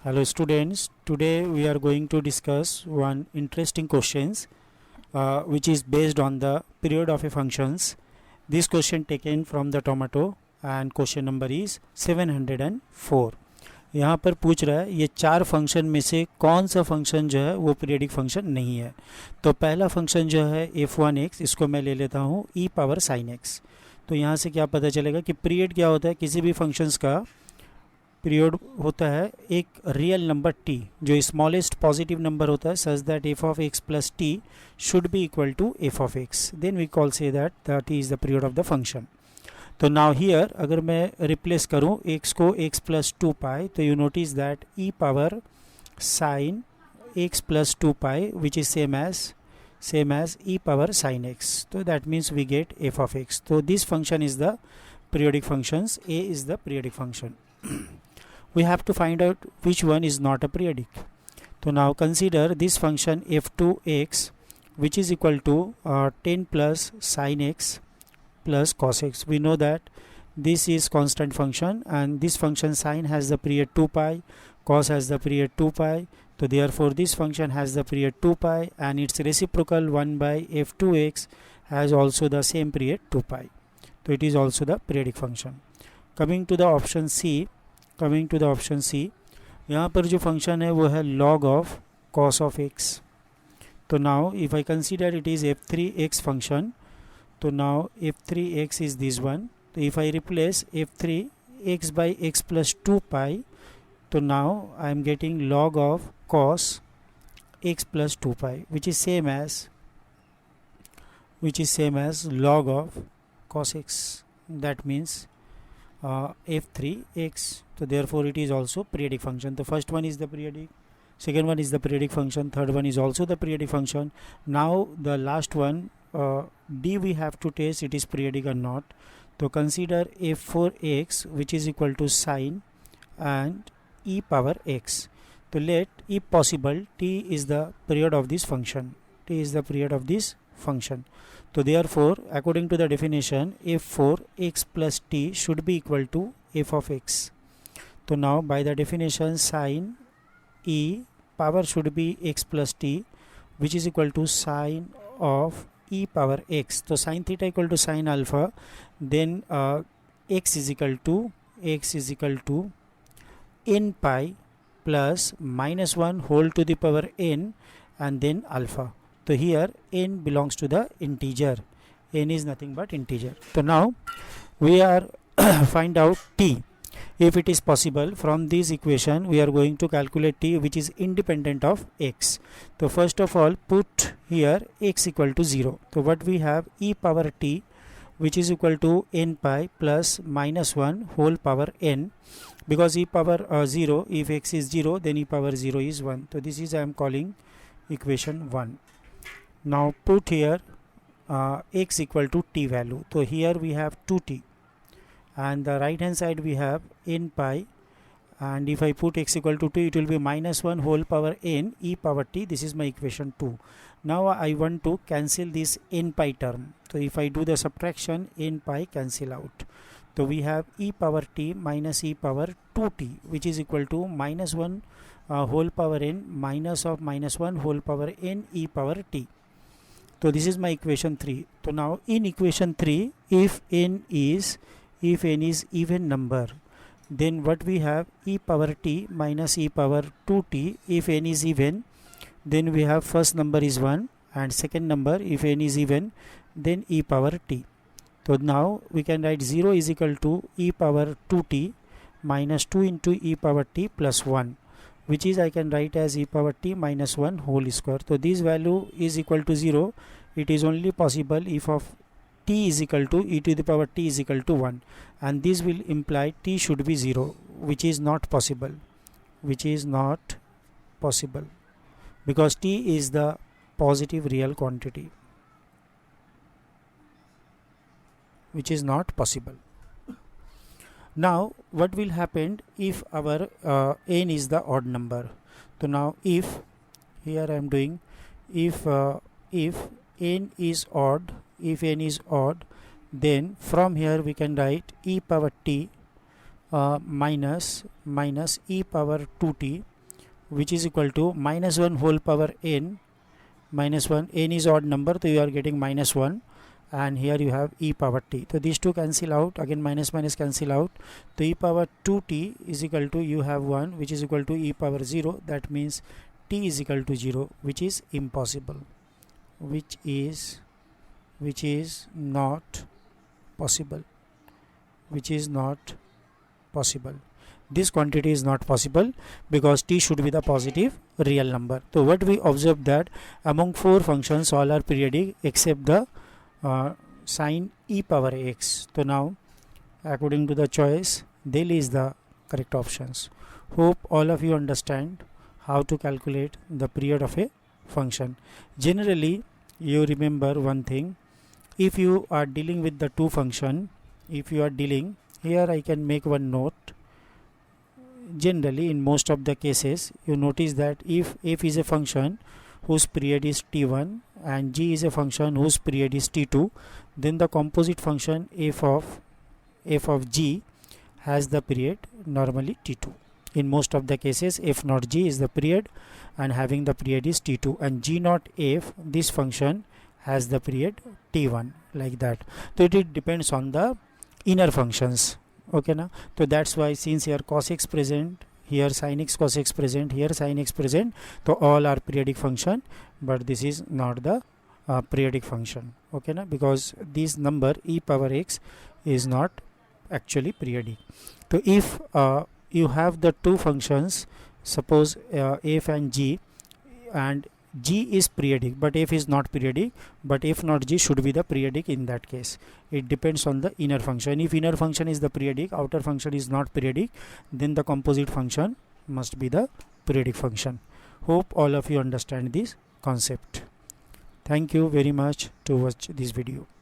Hello students, today we are going to discuss one interesting questions which is based on the period of a functions. This question taken from the tomato and question number is 704. यहाँ पर पूछ रहा है ये चार function में से कौन सा फंक्शन जो है वो पीरियडिक फंक्शन नहीं है। तो पहला फंक्शन जो है f1x, इसको मैं ले लेता हूँ e पावर साइन x। तो यहाँ से क्या पता चलेगा कि पीरियड क्या होता है, किसी भी फंक्शंस का पीरियड होता है एक रियल नंबर t जो स्मॉलेस्ट पॉजिटिव नंबर होता है, such that f of x plus t should be equal to f of x, then we call say that t is the period of the function. तो now here अगर मैं replace करूं x को x plus 2 pi, तो you notice that e power sine x plus 2 pi which is same as e power sine x, तो that means we get f of x। तो this function is the periodic functions, a is the periodic function. We have to find out which one is not a periodic. So now consider this function f2x which is equal to 10 plus sin x plus cos x. We know that this is constant function and this function sin has the period 2 pi, cos has the period 2 pi. So therefore this function has the period 2 pi and its reciprocal 1 by f2x has also the same period 2 pi. So it is also the periodic function. Coming to the option C, यहाँ पर जो function है वो है log of cos of x. तो now if I consider it is f3x function, so now f3x is this one. So if I replace f3 x by x plus 2 pi, so now I am getting log of cos x plus 2 pi which is same as log of cos x. That means f3x. So therefore it is also periodic function. The first one is the periodic, second one is the periodic function, third one is also the periodic function. Now the last one, d, we have to test it is periodic or not. So consider f4x which is equal to sine and e power x. So let, if possible, t is the period of this function. So therefore according to the definition f4 x plus t should be equal to f of x. So now by the definition sine e power should be x plus t which is equal to sine of e power x. So sine theta equal to sine alpha, then x is equal to n pi plus minus 1 whole to the power n and then alpha. So here n belongs to the integer, n is nothing but integer. So now we are find out t. If it is possible, from this equation we are going to calculate t which is independent of x. So first of all put here x equal to 0. So what we have, e power t which is equal to n pi plus minus 1 whole power n, because e power 0, if x is 0 then e power 0 is 1. So this is I am calling equation 1. Now put here x equal to t value. So here we have 2t and the right hand side we have n pi, and if I put x equal to 2 it will be minus 1 whole power n e power t. This is my equation 2. Now I want to cancel this n pi term. So if I do the subtraction, n pi cancel out. So we have e power t minus e power 2t which is equal to minus 1 whole power n minus of minus 1 whole power n e power t. So this is my equation 3. So now in equation 3, if n is even number, then what we have, e power t minus e power 2t. If n is even, then we have first number is 1 and second number, if n is even, then e power t. So now we can write 0 is equal to e power 2t minus 2 into e power t plus 1, which is I can write as e power t minus 1 whole square. So this value is equal to 0. It is only possible if of t is equal to e to the power t is equal to 1, and this will imply t should be 0, which is not possible, because t is the positive real quantity, which is not possible. Now what will happen if our n is the odd number? So now if, here I am doing, if n is odd, then from here we can write e power t minus e power 2t which is equal to minus 1 whole power n, minus 1, n is odd number, so you are getting minus 1, and here you have e power t. So these two cancel out, again minus minus cancel out. So e power 2t is equal to, you have 1 which is equal to e power 0, that means t is equal to 0, which is impossible, which is not possible, which is not possible. This quantity is not possible because t should be the positive real number. So what we observed, that among 4 functions all are periodic except the sine e power x. So now according to the choice, Del is the correct options. Hope all of you understand how to calculate the period of a function. Generally you remember one thing, if you are dealing with the two function, if you are dealing, here I can make one note. Generally in most of the cases you notice that if f is a function whose period is t1 and g is a function whose period is t2, then the composite function f of g has the period normally t2. In most of the cases f naught g is the period and having the period is t2, and g naught f, this function, has the period t1, like that. So it depends on the inner functions. Okay now, so that's why since here cos x present, here sin x cos x present, here sin x present, so all are periodic function, but this is not the periodic function. Okay now, because this number e power x is not actually periodic. So if you have the two functions, suppose f and g, and g is periodic but f is not periodic, but f not g should be the periodic in that case. It depends on the inner function. If inner function is the periodic, outer function is not periodic, then the composite function must be the periodic function. Hope all of you understand this concept. Thank you very much to watch this video.